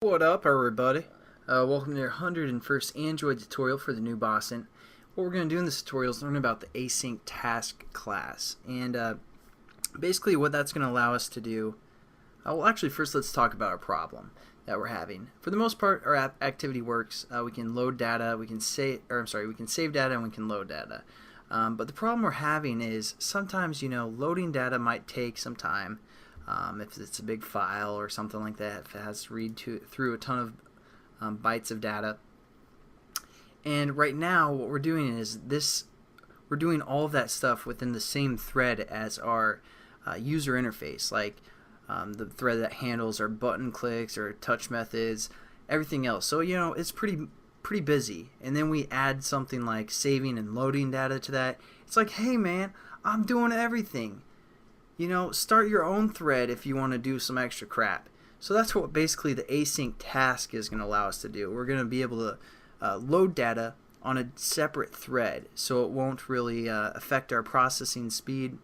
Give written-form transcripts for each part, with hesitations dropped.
What up, everybody? Welcome to your 101st Android tutorial for the new Boston. What we're going to do in this tutorial is learn about the Async Task class. And basically what that's going to allow us to do, well actually first let's talk about our problem that we're having. For the most part our activity works. We can load data, we can save data, and we can load data. But the problem we're having is sometimes, loading data might take some time. If it's a big file or something like that, if it has to read through a ton of bytes of data. And right now what we're doing is we're doing all of that stuff within the same thread as our user interface, like the thread that handles our button clicks or touch methods, everything else. So it's pretty busy. And then we add something like saving and loading data to that. It's like, hey man, I'm doing everything. Start your own thread if you want to do some extra crap. So that's what basically the async task is going to allow us to do. We're going to be able to load data on a separate thread, so it won't really affect our processing speed.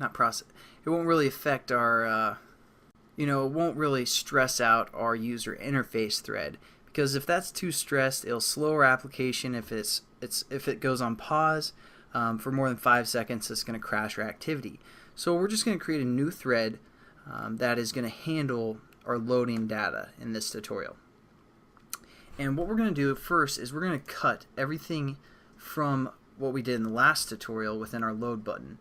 It won't really affect our, it won't really stress out our user interface thread, because if that's too stressed, it'll slow our application. If it goes on pause for more than 5 seconds, it's going to crash our activity. So we're just going to create a new thread that is going to handle our loading data in this tutorial. And what we're going to do first is we're going to cut everything from what we did in the last tutorial within our load button.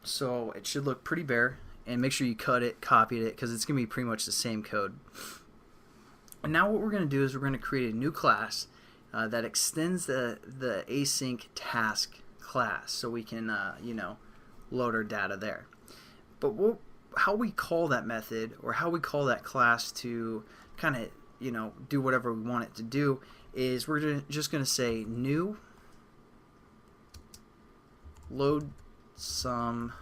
So it should look pretty bare, and make sure you cut it, copied it, because it's going to be pretty much the same code. And now what we're going to do is we're going to create a new class that extends the async task class, so we can load our data there. But how we call that method, or how we call that class to kind of do whatever we want it to do, is we're just going to say new load some.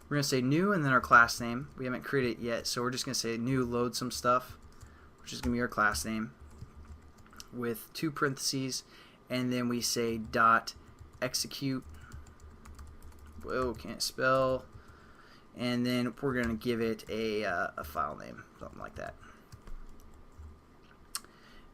We're going to say new and then our class name. We haven't created it yet, so we're just going to say new load some stuff, which is going to be our class name, with 2 parentheses, and then we say dot execute. Whoa, can't spell. And then we're going to give it a file name, something like that.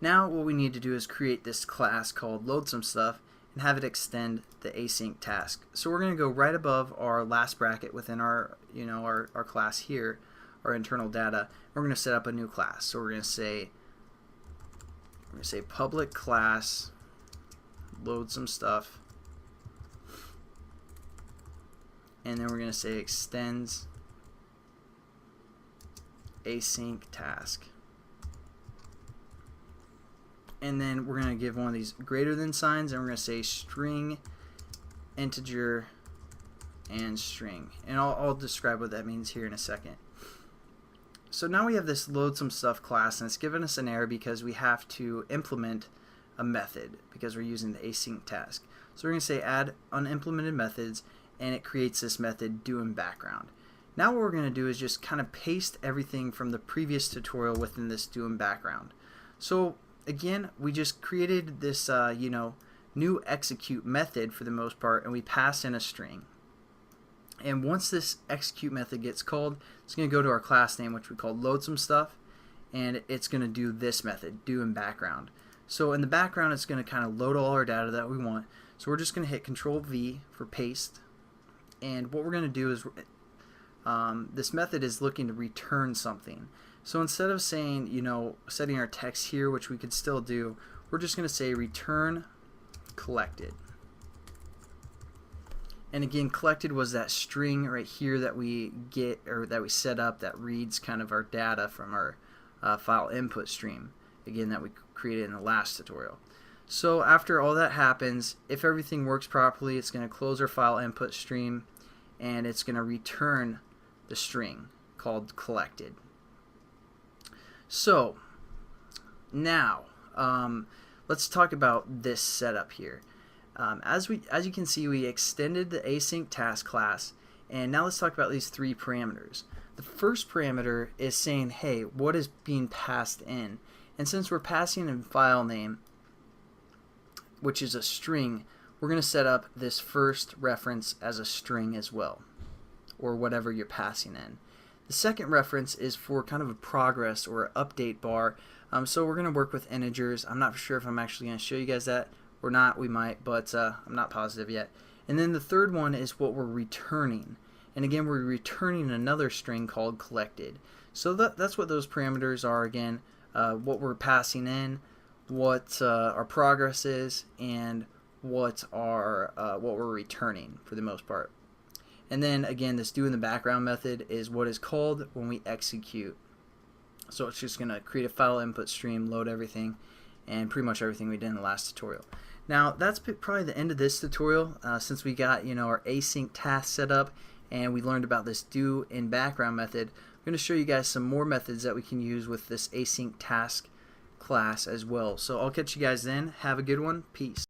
Now what we need to do is create this class called load some stuff and have it extend the async task. So we're going to go right above our last bracket within our our class here, our internal data. We're going to set up a new class. So we're going to say public class load some stuff, and then we're going to say extends async task. And then we're going to give one of these greater than signs, and we're going to say string, integer, and string. And I'll describe what that means here in a second. So now we have this load some stuff class, and it's given us an error because we have to implement a method because we're using the async task. So we're going to say add unimplemented methods, and it creates this method do in background. Now what we're going to do is just kind of paste everything from the previous tutorial within this do in background. So again, we just created this new execute method for the most part, and we pass in a string. And once this execute method gets called, it's going to go to our class name, which we call load some stuff, and it's going to do this method, do in background. So in the background, it's going to kind of load all our data that we want. So we're just going to hit Control V for paste, and what we're going to do is this method is looking to return something. So instead of saying, setting our text here, which we could still do, we're just going to say return collected. And again, collected was that string right here that we get, or that we set up, that reads kind of our data from our file input stream, again, that we created in the last tutorial. So after all that happens, if everything works properly, it's going to close our file input stream, and it's going to return the string called collected. So now let's talk about this setup here. As you can see, we extended the async task class, and now let's talk about these 3 parameters. The first parameter is saying, hey, what is being passed in? And since we're passing in file name, which is a string, we're going to set up this first reference as a string as well, or whatever you're passing in. The second reference is for kind of a progress or update bar. So we're going to work with integers. I'm not sure if I'm actually going to show you guys that or not. We might, but I'm not positive yet. And then the third one is what we're returning. And again, we're returning another string called collected. So that's what those parameters are again, what we're passing in, what our progress is, and what we're returning for the most part. And then again, this do in the background method is what is called when we execute. So it's just going to create a file input stream, load everything, and pretty much everything we did in the last tutorial. Now that's probably the end of this tutorial, since we got our async task set up and we learned about this do in background method. I'm going to show you guys some more methods that we can use with this async task class as well. So I'll catch you guys then. Have a good one. Peace.